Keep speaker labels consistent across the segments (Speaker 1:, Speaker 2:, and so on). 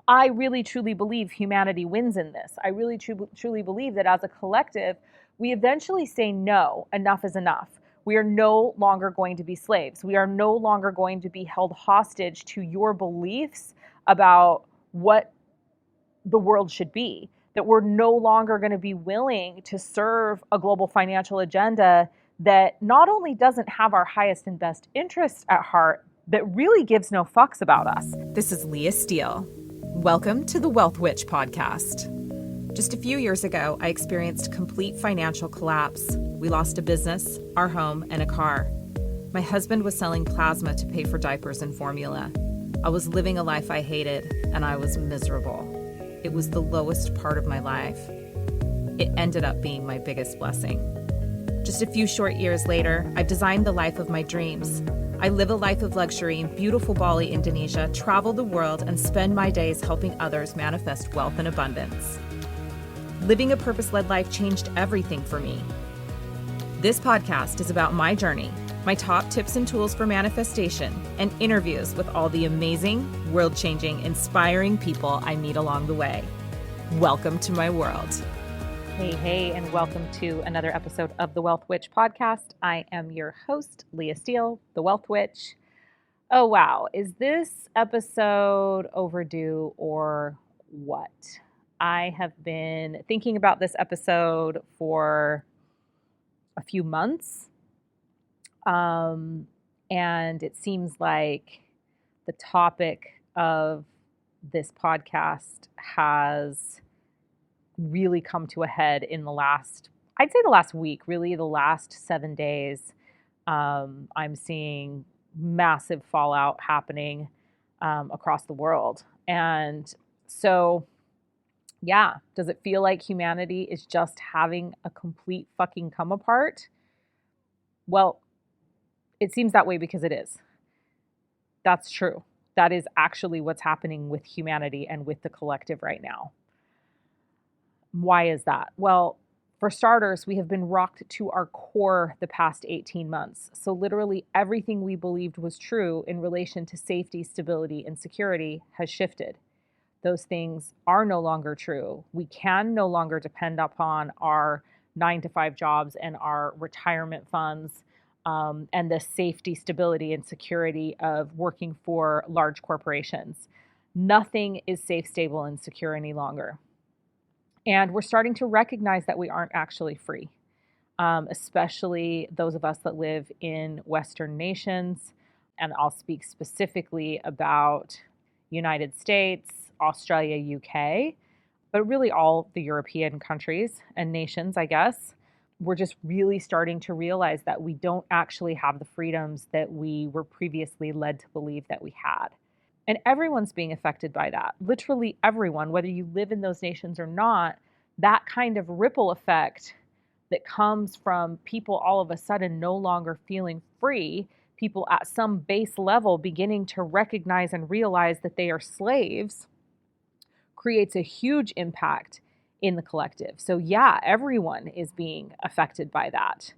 Speaker 1: I really truly believe humanity wins in this. I really truly believe that as a collective, we eventually say, no, enough is enough. We are no longer going to be slaves. We are no longer going to be held hostage to your beliefs about what the world should be. That we're no longer going to be willing to serve a global financial agenda that not only doesn't have our highest and best interests at heart, that really gives no fucks about us.
Speaker 2: This is Leah Steele. Welcome to the Wealth Witch podcast. Just a few years ago, I experienced complete financial collapse. We lost a business, our home, and a car. My husband was selling plasma to pay for diapers and formula. I was living a life I hated, and I was miserable. It was the lowest part of my life. It ended up being my biggest blessing. Just a few short years later, I've designed the life of my dreams. I live a life of luxury in beautiful Bali, Indonesia, travel the world, and spend my days helping others manifest wealth and abundance. Living a purpose-led life changed everything for me. This podcast is about my journey, my top tips and tools for manifestation, and interviews with all the amazing, world-changing, inspiring people I meet along the way. Welcome to my world.
Speaker 1: Hey, and welcome to another episode of the Wealth Witch podcast. I am your host, Leah Steele, the Wealth Witch. Oh, wow. Is this episode overdue or what? I have been thinking about this episode for a few months. And it seems like the topic of this podcast has really come to a head in the last week, really the last 7 days. I'm seeing massive fallout happening across the world. And so, yeah, does it feel like humanity is just having a complete fucking come apart? Well, it seems that way because it is. That's true. That is actually what's happening with humanity and with the collective right now. Why is that? Well, for starters, we have been rocked to our core the past 18 months. So literally everything we believed was true in relation to safety, stability, and security has shifted. Those things are no longer true. We can no longer depend upon our 9-to-5 jobs and our retirement funds and the safety, stability, and security of working for large corporations. Nothing is safe, stable, and secure any longer. And we're starting to recognize that we aren't actually free, especially those of us that live in Western nations. And I'll speak specifically about United States, Australia, UK, but really all the European countries and nations, I guess. We're just really starting to realize that we don't actually have the freedoms that we were previously led to believe that we had. And everyone's being affected by that. Literally everyone, whether you live in those nations or not, that kind of ripple effect that comes from people all of a sudden no longer feeling free, people at some base level beginning to recognize and realize that they are slaves, creates a huge impact in the collective. So yeah, everyone is being affected by that.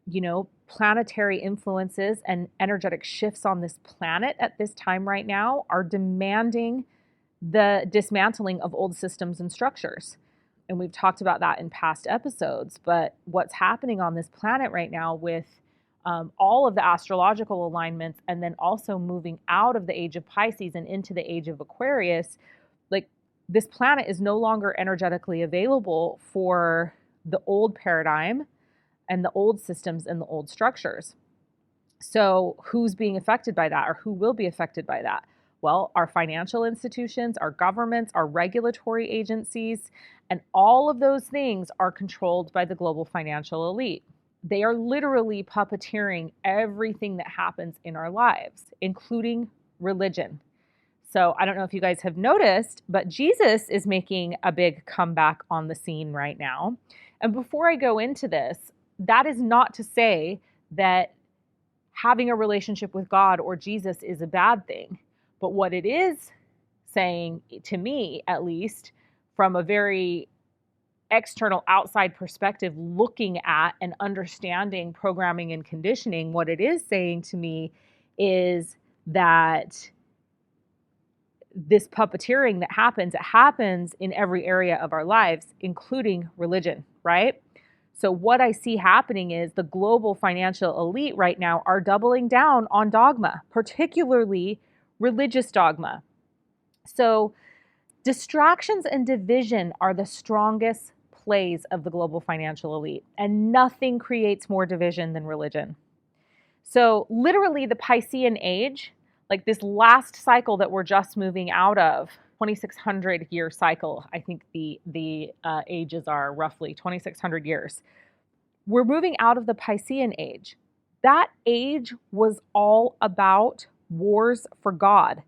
Speaker 1: You know, planetary influences and energetic shifts on this planet at this time right now are demanding the dismantling of old systems and structures. And we've talked about that in past episodes, but what's happening on this planet right now with all of the astrological alignments and then also moving out of the age of Pisces and into the age of Aquarius, like this planet is no longer energetically available for the old paradigm and the old systems and the old structures. So who's being affected by that, or who will be affected by that? Well, our financial institutions, our governments, our regulatory agencies, and all of those things are controlled by the global financial elite. They are literally puppeteering everything that happens in our lives, including religion. So I don't know if you guys have noticed, but Jesus is making a big comeback on the scene right now. And before I go into this, that is not to say that having a relationship with God or Jesus is a bad thing. But what it is saying, to me at least, from a very external outside perspective, looking at and understanding programming and conditioning, what it is saying to me is that this puppeteering that happens, it happens in every area of our lives, including religion, right? So what I see happening is the global financial elite right now are doubling down on dogma, particularly religious dogma. So distractions and division are the strongest plays of the global financial elite, and nothing creates more division than religion. So literally the Piscean age, like this last cycle that we're just moving out of, 2600 year cycle, I think the ages are roughly 2600 years. We're moving out of the Piscean age. That age was all about wars for God.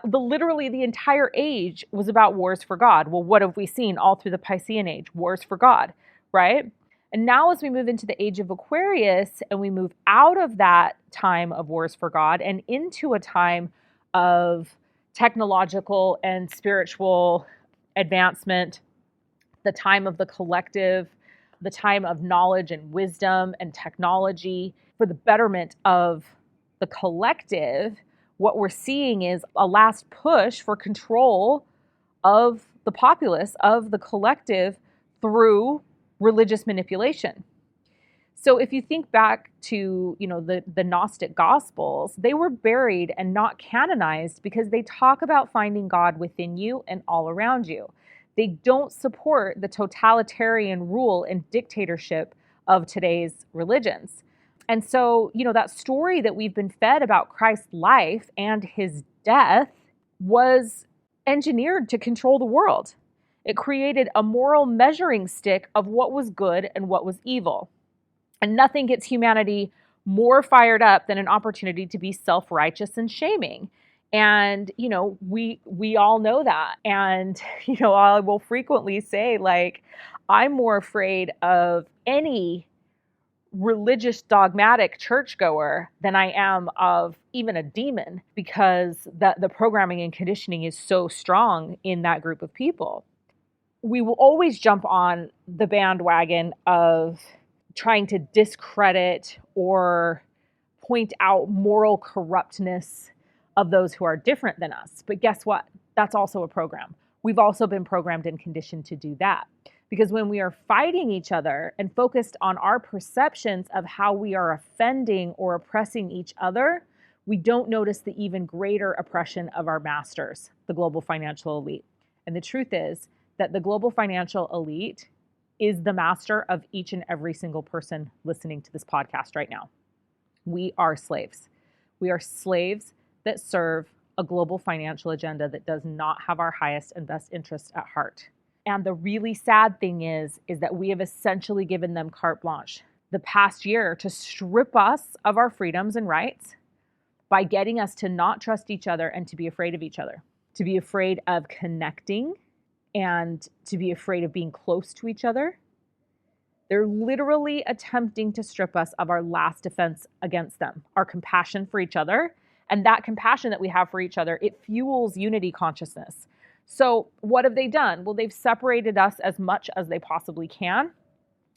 Speaker 1: Literally the entire age was about wars for God. Well, what have we seen all through the Piscean age? Wars for God, right? And now as we move into the age of Aquarius and we move out of that time of wars for God and into a time of technological and spiritual advancement, the time of the collective, the time of knowledge and wisdom and technology for the betterment of the collective, what we're seeing is a last push for control of the populace, of the collective through religious manipulation. So if you think back to, the Gnostic Gospels, they were buried and not canonized because they talk about finding God within you and all around you. They don't support the totalitarian rule and dictatorship of today's religions. And so, that story that we've been fed about Christ's life and his death was engineered to control the world. It created a moral measuring stick of what was good and what was evil. And nothing gets humanity more fired up than an opportunity to be self-righteous and shaming. And, we all know that. And, I will frequently say, I'm more afraid of any religious dogmatic churchgoer than I am of even a demon, because the programming and conditioning is so strong in that group of people. We will always jump on the bandwagon of trying to discredit or point out moral corruptness of those who are different than us. But guess what? That's also a program. We've also been programmed and conditioned to do that. Because when we are fighting each other and focused on our perceptions of how we are offending or oppressing each other, we don't notice the even greater oppression of our masters, the global financial elite. And the truth is that the global financial elite is the master of each and every single person listening to this podcast right now. We are slaves. We are slaves that serve a global financial agenda that does not have our highest and best interests at heart. And the really sad thing is that we have essentially given them carte blanche the past year to strip us of our freedoms and rights by getting us to not trust each other and to be afraid of each other, to be afraid of connecting and to be afraid of being close to each other. They're literally attempting to strip us of our last defense against them, our compassion for each other. And that compassion that we have for each other, it fuels unity consciousness. So what have they done? Well, they've separated us as much as they possibly can,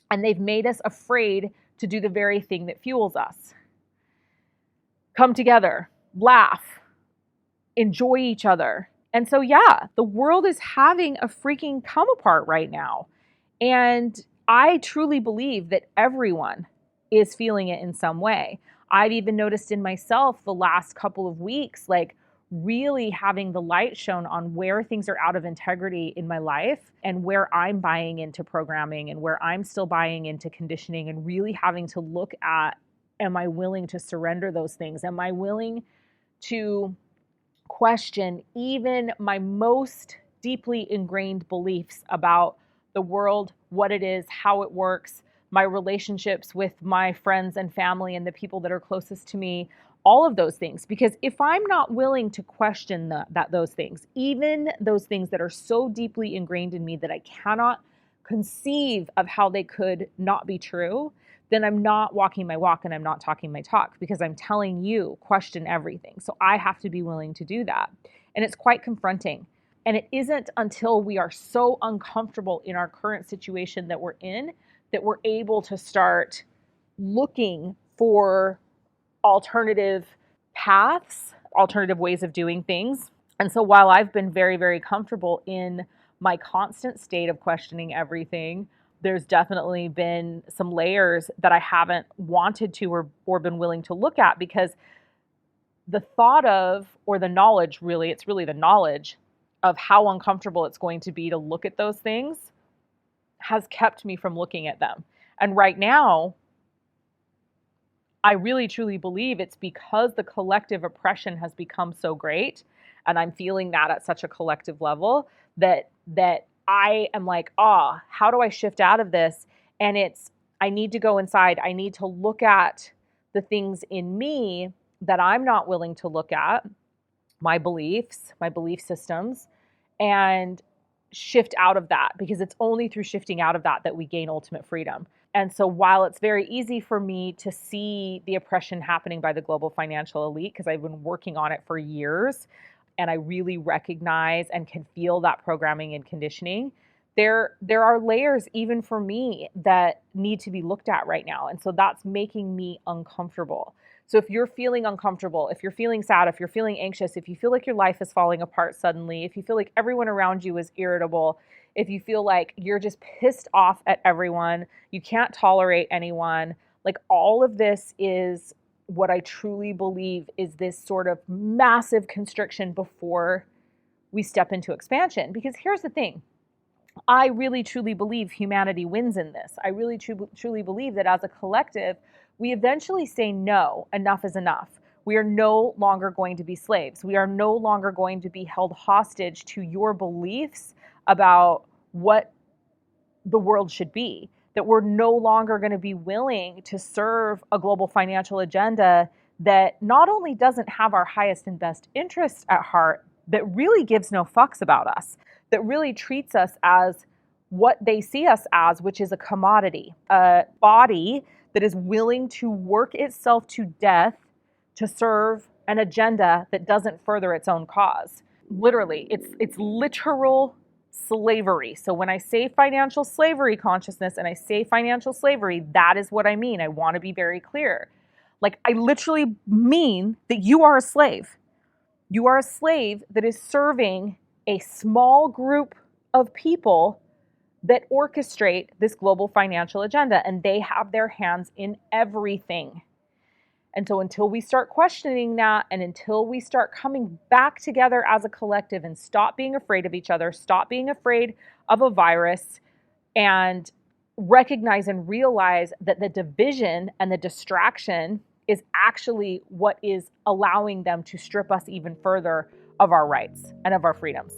Speaker 1: and they've made us afraid to do the very thing that fuels us. Come together, laugh, enjoy each other. And so, the world is having a freaking come apart right now. And I truly believe that everyone is feeling it in some way. I've even noticed in myself the last couple of weeks, really having the light shown on where things are out of integrity in my life and where I'm buying into programming and where I'm still buying into conditioning, and really having to look at, am I willing to surrender those things? Am I willing to question even my most deeply ingrained beliefs about the world, what it is, how it works, my relationships with my friends and family and the people that are closest to me, all of those things. Because if I'm not willing to question those things, even those things that are so deeply ingrained in me that I cannot conceive of how they could not be true, then I'm not walking my walk and I'm not talking my talk, because I'm telling you, question everything. So I have to be willing to do that. And it's quite confronting. And it isn't until we are so uncomfortable in our current situation that we're in that we're able to start looking for alternative paths, alternative ways of doing things, And so while I've been very, very comfortable in my constant state of questioning everything, there's definitely been some layers that I haven't wanted to or been willing to look at, because the thought of, or the knowledge, really, it's really the knowledge of how uncomfortable it's going to be to look at those things has kept me from looking at them. And right now, I really truly believe it's because the collective oppression has become so great, and I'm feeling that at such a collective level, that I am like, how do I shift out of this? And I need to go inside. I need to look at the things in me that I'm not willing to look at, my beliefs, my belief systems, and shift out of that, because it's only through shifting out of that we gain ultimate freedom. And so while it's very easy for me to see the oppression happening by the global financial elite, because I've been working on it for years, and I really recognize and can feel that programming and conditioning, there are layers even for me that need to be looked at right now. And so that's making me uncomfortable. So if you're feeling uncomfortable, if you're feeling sad, if you're feeling anxious, if you feel like your life is falling apart suddenly, if you feel like everyone around you is irritable, if you feel like you're just pissed off at everyone, you can't tolerate anyone, like all of this is what I truly believe is this sort of massive constriction before we step into expansion. Because here's the thing. I really truly believe humanity wins in this. I really truly believe that as a collective, we eventually say, no, enough is enough. We are no longer going to be slaves. We are no longer going to be held hostage to your beliefs about what the world should be. That we're no longer going to be willing to serve a global financial agenda that not only doesn't have our highest and best interests at heart, that really gives no fucks about us, that really treats us as what they see us as, which is a commodity, a body that is willing to work itself to death to serve an agenda that doesn't further its own cause. Literally, it's literal slavery. So when I say financial slavery consciousness and I say financial slavery, that is what I mean. I want to be very clear. Like, I literally mean that you are a slave. You are a slave that is serving a small group of people that orchestrate this global financial agenda, and they have their hands in everything. And so until we start questioning that, and until we start coming back together as a collective and stop being afraid of each other, stop being afraid of a virus, and recognize and realize that the division and the distraction is actually what is allowing them to strip us even further of our rights and of our freedoms.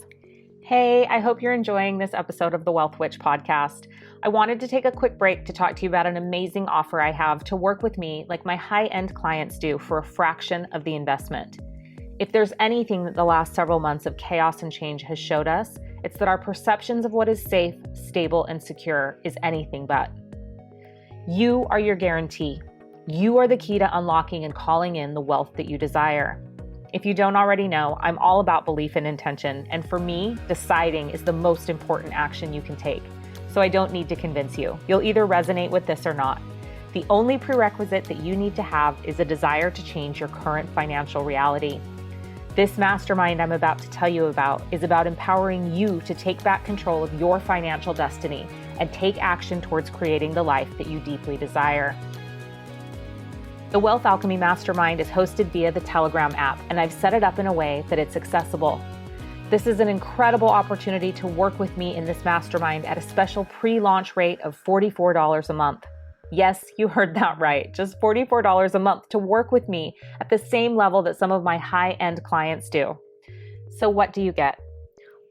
Speaker 1: Hey, I hope you're enjoying this episode of the Wealth Witch podcast. I wanted to take a quick break to talk to you about an amazing offer I have to work with me like my high-end clients do for a fraction of the investment. If there's anything that the last several months of chaos and change has showed us, it's that our perceptions of what is safe, stable, and secure is anything but. You are your guarantee. You are the key to unlocking and calling in the wealth that you desire. If you don't already know, I'm all about belief and intention, and for me, deciding is the most important action you can take. So I don't need to convince you. You'll either resonate with this or not. The only prerequisite that you need to have is a desire to change your current financial reality. This mastermind I'm about to tell you about is about empowering you to take back control of your financial destiny and take action towards creating the life that you deeply desire. The Wealth Alchemy Mastermind is hosted via the Telegram app, and I've set it up in a way that it's accessible. This is an incredible opportunity to work with me in this mastermind at a special pre-launch rate of $44 a month. Yes, you heard that right. Just $44 a month to work with me at the same level that some of my high-end clients do. So what do you get?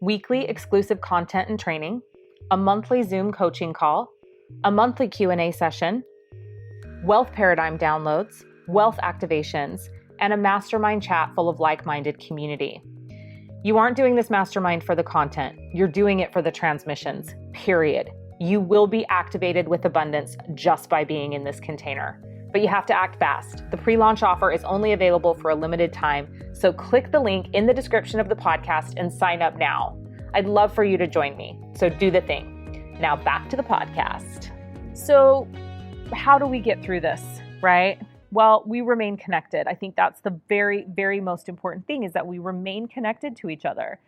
Speaker 1: Weekly exclusive content and training, a monthly Zoom coaching call, a monthly Q&A session, wealth paradigm downloads, wealth activations, and a mastermind chat full of like-minded community. You aren't doing this mastermind for the content. You're doing it for the transmissions, period. You will be activated with abundance just by being in this container. But you have to act fast. The pre-launch offer is only available for a limited time, so click the link in the description of the podcast and sign up now. I'd love for you to join me, so do the thing. Now back to the podcast. So how do we get through this, right? Well, we remain connected. I think that's the very, very most important thing, is that we remain connected to each other.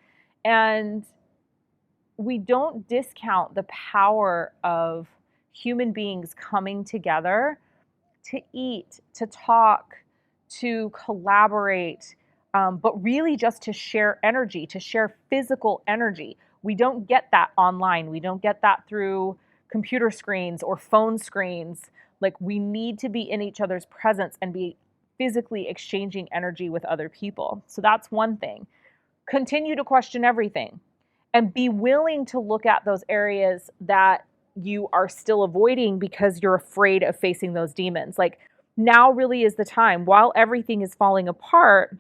Speaker 1: And we don't discount the power of human beings coming together to eat, to talk, to collaborate, but really just to share energy, to share physical energy. We don't get that online. We don't get that through computer screens or phone screens. Like, we need to be in each other's presence and be physically exchanging energy with other people. So that's one thing. Continue to question everything and be willing to look at those areas that you are still avoiding because you're afraid of facing those demons. Like, now really is the time, while everything is falling apart,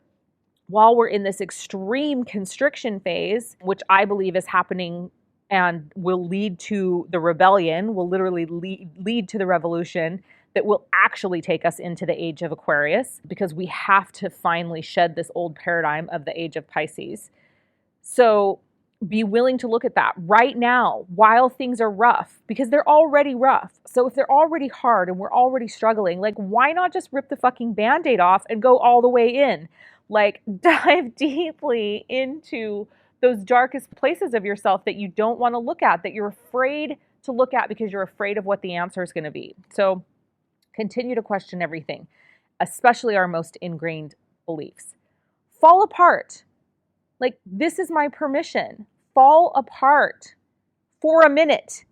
Speaker 1: while we're in this extreme constriction phase, which I believe is happening and will lead to the rebellion, will literally lead to the revolution that will actually take us into the age of Aquarius, because we have to finally shed this old paradigm of the age of Pisces. So be willing to look at that right now while things are rough, because they're already rough. So if they're already hard and we're already struggling, like, why not just rip the fucking Band-Aid off and go all the way in? Like, dive deeply into those darkest places of yourself that you don't want to look at, that you're afraid to look at because you're afraid of what the answer is going to be. So continue to question everything, especially our most ingrained beliefs. Fall apart. Like, this is my permission. Fall apart for a minute.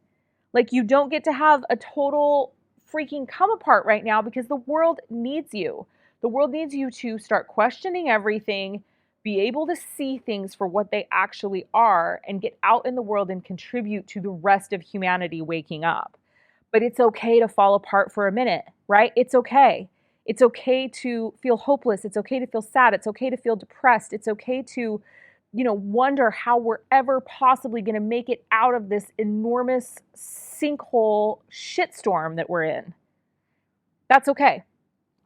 Speaker 1: Like, you don't get to have a total freaking come apart right now, because the world needs you. The world needs you to start questioning everything, be able to see things for what they actually are, and get out in the world and contribute to the rest of humanity waking up. But it's okay to fall apart for a minute, right? It's okay. It's okay to feel hopeless. It's okay to feel sad. It's okay to feel depressed. It's okay to, wonder how we're ever possibly going to make it out of this enormous sinkhole shitstorm that we're in. That's okay.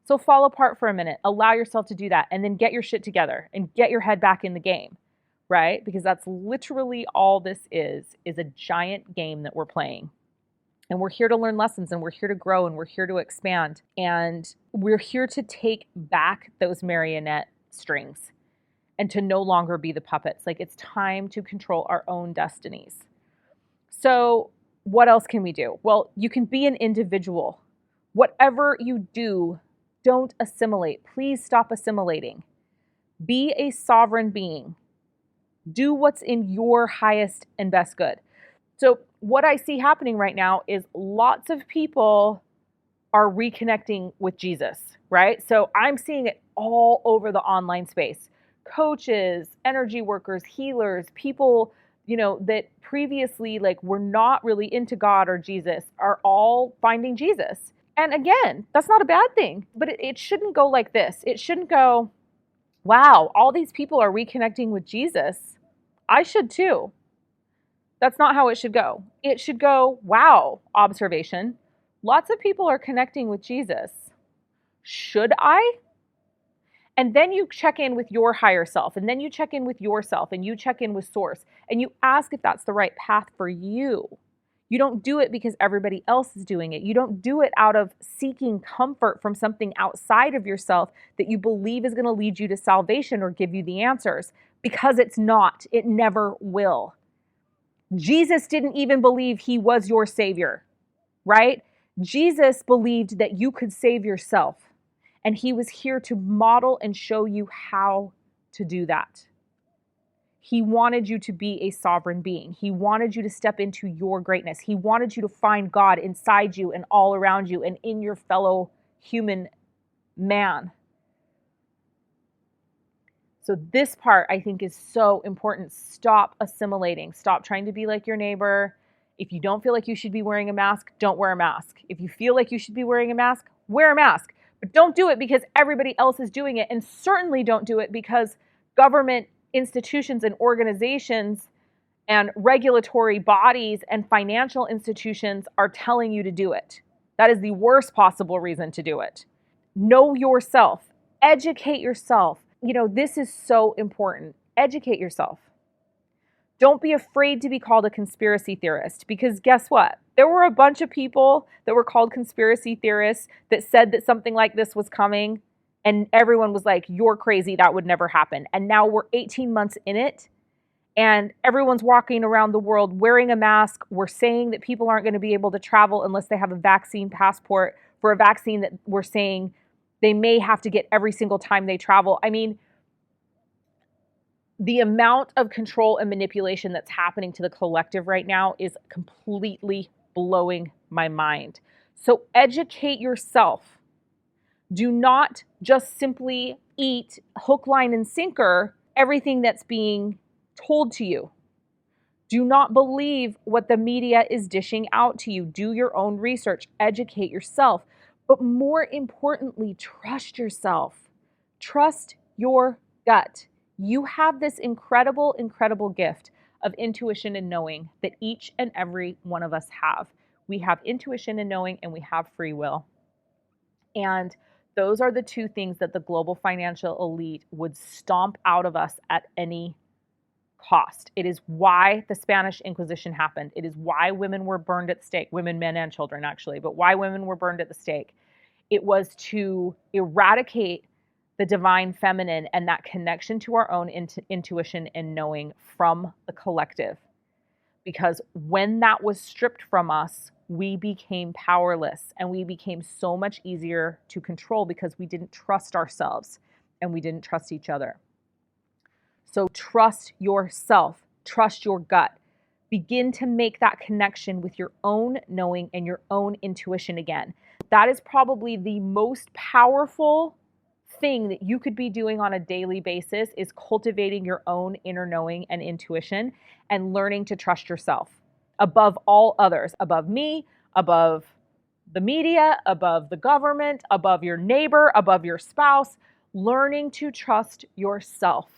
Speaker 1: So fall apart for a minute. Allow yourself to do that, and then get your shit together and get your head back in the game, right? Because that's literally all this is a giant game that we're playing. And we're here to learn lessons, and we're here to grow, and we're here to expand. And we're here to take back those marionette strings and to no longer be the puppets. Like, it's time to control our own destinies. So what else can we do? Well, you can be an individual. Whatever you do, don't assimilate. Please stop assimilating. Be a sovereign being. Do what's in your highest and best good. So what I see happening right now is lots of people are reconnecting with Jesus, right? So I'm seeing it all over the online space. Coaches, energy workers, healers, people, that previously were not really into God or Jesus, are all finding Jesus. And again, that's not a bad thing, but it shouldn't go like this. It shouldn't go, wow, all these people are reconnecting with Jesus. I should too. That's not how it should go. It should go, wow, observation. Lots of people are connecting with Jesus. Should I? And then you check in with your higher self, and then you check in with yourself, and you check in with source, and you ask if that's the right path for you. You don't do it because everybody else is doing it. You don't do it out of seeking comfort from something outside of yourself that you believe is going to lead you to salvation or give you the answers, because it's not. It never will. Jesus didn't even believe he was your savior, right? Jesus believed that you could save yourself, and he was here to model and show you how to do that. He wanted you to be a sovereign being. He wanted you to step into your greatness. He wanted you to find God inside you and all around you and in your fellow human man. So this part, I think, is so important. Stop assimilating. Stop trying to be like your neighbor. If you don't feel like you should be wearing a mask, don't wear a mask. If you feel like you should be wearing a mask, wear a mask. But don't do it because everybody else is doing it. And certainly don't do it because government institutions and organizations and regulatory bodies and financial institutions are telling you to do it. That is the worst possible reason to do it. Know yourself. Educate yourself. This is so important. Educate yourself. Don't be afraid to be called a conspiracy theorist, because guess what? There were a bunch of people that were called conspiracy theorists that said that something like this was coming, and everyone was like, you're crazy, that would never happen. And now we're 18 months in it, and everyone's walking around the world wearing a mask. We're saying that people aren't going to be able to travel unless they have a vaccine passport for a vaccine that we're saying they may have to get every single time they travel. I mean, the amount of control and manipulation that's happening to the collective right now is completely blowing my mind. So educate yourself. Do not just simply eat hook, line, and sinker everything that's being told to you. Do not believe what the media is dishing out to you. Do your own research, educate yourself. But more importantly, trust yourself. Trust your gut. You have this incredible, incredible gift of intuition and knowing that each and every one of us have. We have intuition and knowing, and we have free will. And those are the two things that the global financial elite would stomp out of us at any cost. It is why the Spanish Inquisition happened. It is why women were burned at the stake, women, men, and children, actually, but why women were burned at the stake. It was to eradicate the divine feminine and that connection to our own intuition and knowing from the collective. Because when that was stripped from us, we became powerless, and we became so much easier to control because we didn't trust ourselves and we didn't trust each other. So trust yourself, trust your gut. Begin to make that connection with your own knowing and your own intuition again. That is probably the most powerful thing that you could be doing on a daily basis, is cultivating your own inner knowing and intuition and learning to trust yourself above all others, above me, above the media, above the government, above your neighbor, above your spouse, learning to trust yourself.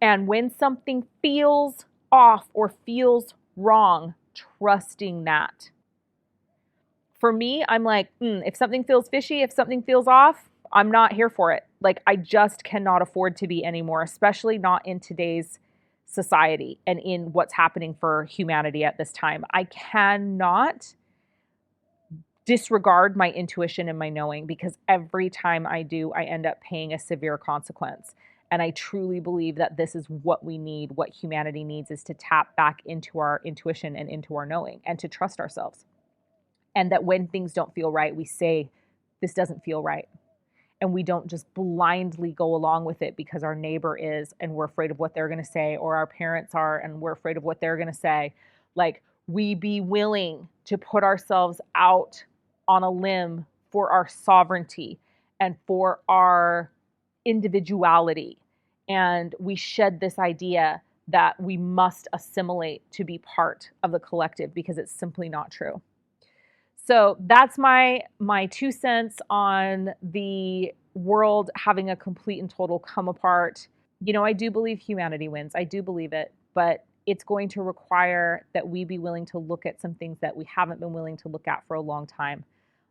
Speaker 1: And when something feels off or feels wrong, trusting that. For me, I'm like, if something feels fishy, if something feels off, I'm not here for it. Like, I just cannot afford to be anymore, especially not in today's society and in what's happening for humanity at this time. I cannot disregard my intuition and my knowing, because every time I do, I end up paying a severe consequence. And I truly believe that this is what we need, what humanity needs, is to tap back into our intuition and into our knowing and to trust ourselves. And that when things don't feel right, we say, this doesn't feel right. And we don't just blindly go along with it because our neighbor is, and we're afraid of what they're going to say, or our parents are, and we're afraid of what they're going to say. Like, we be willing to put ourselves out on a limb for our sovereignty and for our individuality. And we shed this idea that we must assimilate to be part of the collective, because it's simply not true. So that's my 2 cents on the world having a complete and total come apart. You know, I do believe humanity wins. I do believe it, but it's going to require that we be willing to look at some things that we haven't been willing to look at for a long time.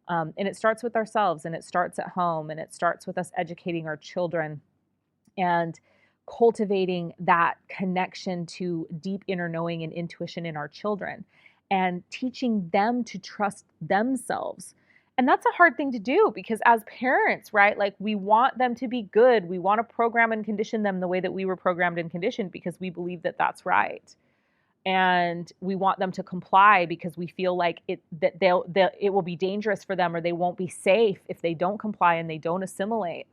Speaker 1: And it starts with ourselves, and it starts at home, and it starts with us educating our children and cultivating that connection to deep inner knowing and intuition in our children, and teaching them to trust themselves. And that's a hard thing to do, because as parents, right, like, we want them to be good. We want to program and condition them the way that we were programmed and conditioned, because we believe that that's right. And we want them to comply because we feel like it will be dangerous for them, or they won't be safe if they don't comply and they don't assimilate.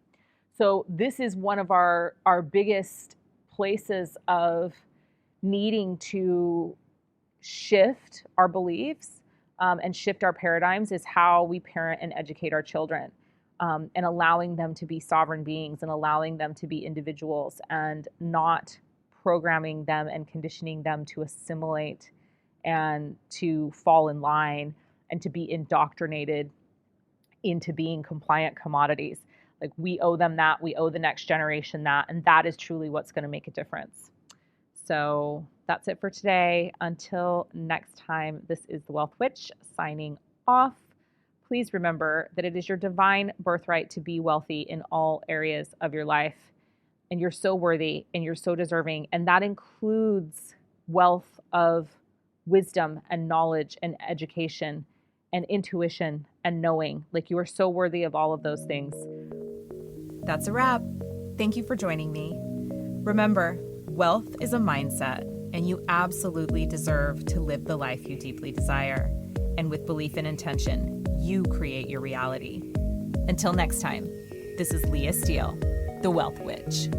Speaker 1: So this is one of our biggest places of needing to shift our beliefs and shift our paradigms, is how we parent and educate our children, and allowing them to be sovereign beings and allowing them to be individuals, and not programming them and conditioning them to assimilate and to fall in line and to be indoctrinated into being compliant commodities. Like, we owe them that, we owe the next generation that, and that is truly what's going to make a difference. So that's it for today. Until next time, this is the Wealth Witch signing off. Please remember that it is your divine birthright to be wealthy in all areas of your life. and you're so worthy and you're so deserving. And that includes wealth of wisdom and knowledge and education and intuition and knowing. Like, you are so worthy of all of those things.
Speaker 2: That's a wrap. Thank you for joining me. Remember, wealth is a mindset, and you absolutely deserve to live the life you deeply desire. And with belief and intention, you create your reality. Until next time, this is Leah Steele, the Wealth Witch.